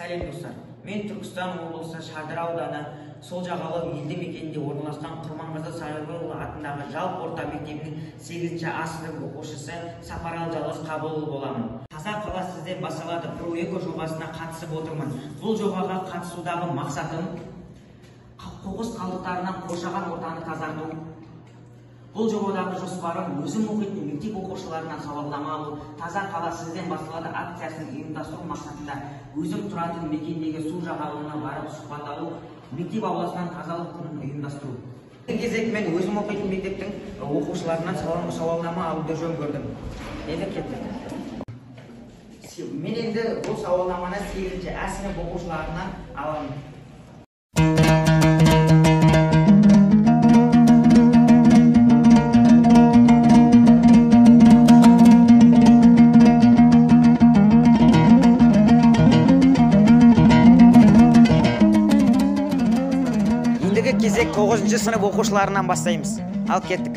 Сәлем достар. Мен Түркістан облысы Шардара ауданы сол жағалау елді мекенінде орналасқан Құрманғазы Сарайбекұлы атындағы жалпы орта мектебінің 8-ші А сынып оқушысы Сапаралы Жалғыз Қабылұлы боламын. Таза қала сізден басталады проекті жобасына қатысып отырмын. Бұл жобаға қатысудағы мақсатым қоқыс қалдықтарынан қоршаған ортаны тазарту. Бұл жобадағы жоспарым өзім оқитын мектеп оқушыларынан сауалнама алу, таза қала сізден басталады акциясын ұйымдастыру мақсатында өзім тұратын мекендегі су жағалауына барып сұхбат алу, мектеп ауласынан тазалық күнін ұйымдастыру. Кезек мен өзім оқитын мектептің оқушыларынан сауалнама алуды жөн көрдім. Енді кеттім. Мен енді бұл сауалнаманы 8-ші А сынып оқушыларынан аламын. Кезек 9-ші сынып оқушыларынан бастаймыз. Ал кеттік.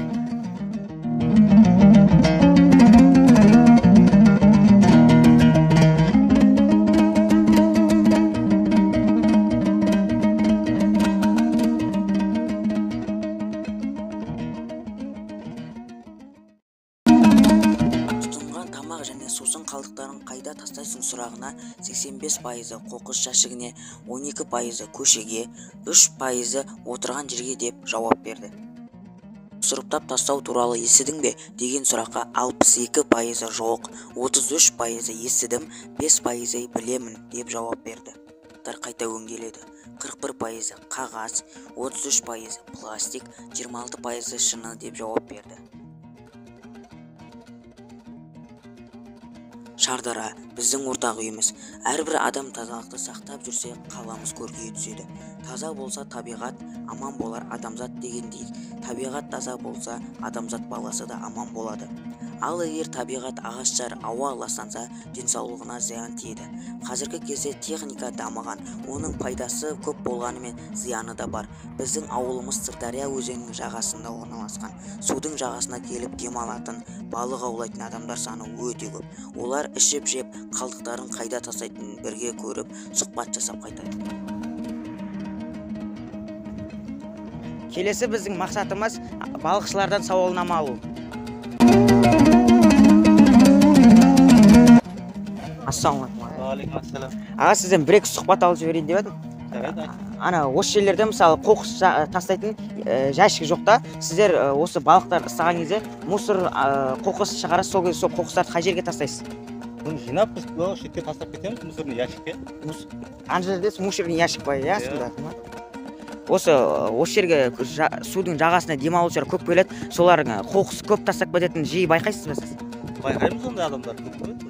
Тұтынған тамақ және сусын қалдықтарын қайда тастайсың сұрағына 85% қоқыс жәшігіне, 12% көшеге, 3% отырған жерге деп жауап берді. Сұрыптап тастау туралы естідің бе деген сұраққа 62% жоқ, 33% естідім, 5% білемін деп жауап берді. Қайта өңделеді. 41% қағаз, 33% пластик, 26% шыны деп жауап берді. Шардара біздің ортақ үйіміз. Әрбір адам тазалықты сақтап жүрсе, қаламыз көркейе түседі. Таза болса табиғат, аман болар адамзат дегендей. Табиғат таза болса, адамзат баласы да аман болады. Ал егер табиғат ағаштар ауа ластанса, денсаулығына зиян тиеді. Қазіргі кезде техника дамыған, оның пайдасы көп болғанымен зияны да бар. Біздің ауылымыз Сырдария өзенінің жағасында орналасқан. Судың жағасына келіп демалатын, балық аулайтын адамдар саны өте көп. Олар ішіп жеп, қалдықтарын қайда тастайтынын бірге көріп, сұхбат жасап қайтады. Келесі біздің мақсатымыз балықшылардан сауалнама алу. Ассалаумағалейкум. Аға, сізден бір-екі сұхбат алып жіберейін деп едім. Ана осы жерлерде мысалы қоқыс тастайтын жәшік жоқ та, сіздер осы балықтар ыстаған кезде мусор қоқыс шығарасыз, сол кезде сол қоқыстарды қай жерге тастайсыз? Бұны жинап біз шетке тастап кетеміз, мусорный ящикке. Ана жерде мусорный ящик бар, иә, сонда. Осы жерге судың жағасына демалушылар көп келеді, солар қоқыс көп тастап кететінін жиі байқайсыз ба сіз? Байқаймыз ондай адамдар көп келеді.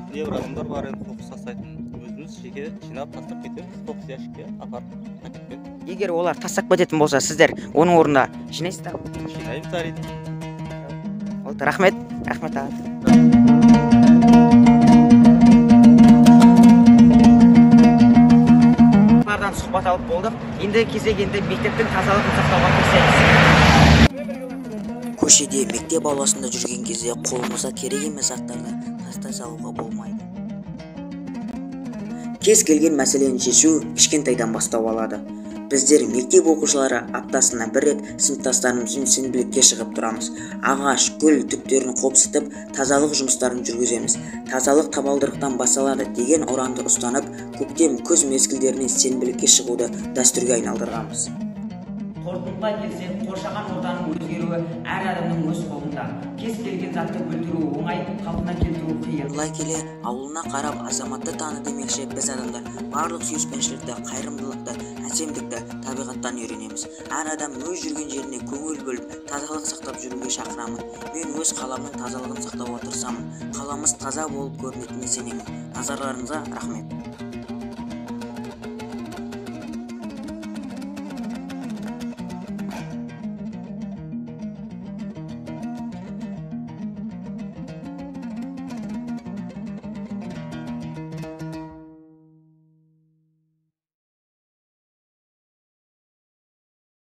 Небір адамдар бар енді қоқыс тастайтын, өзіміз жеке жинап тастап кетеміз, қоқыс ящикке апарып кетпен. Егер олар тастап кететін болса, сіздер оның орнында жинайсыздар? Жинаймыз әрине. Болды, рахмет аға. Сұхбат алып болдық. Енді кезек мектептің тазалығын сақтауға кірісеміз. Көшеде мектеп ауласында жүрген кезде қолымызға керек емес заттарды тастай салуға болмайды. Кез келген мәселені шешу кішкентайдан бастау алады. Біздер мектеп оқушылары аптасына бір рет сыныптастарымызбен сенбілікке шығып тұрамыз. Ағаш, гүл түптерін қопсытып, тазалық жұмыстарын жүргіземіз. Тазалық табалдырықтан басталады деген ұранды ұстанып, көктем, күз мезгілдеріне сенбілікке шығуды дәстүрге айналдырғанбыз. Қорытындыға келсек, қоршаған ортаның өзгеруі әр адамның өз қолында. Кез келген затты бүлдіру оңай, қалпына келтіру қиын. Олай келе, ауылына қарап азаматты таны демекші біз адамдар барлық сүйіспеншілікті, қайырымдылықты, әсемдікті табиғаттан үйренеміз. Әр адам өз жүрген жеріне көңіл бөліп, тазалық сақтап жүруге шақырамын. Мен өз қаламның тазалығын сақтауға тырысамын. Қаламыз таза болып көрінетініне сенемін. Назарларыңызға рахмет.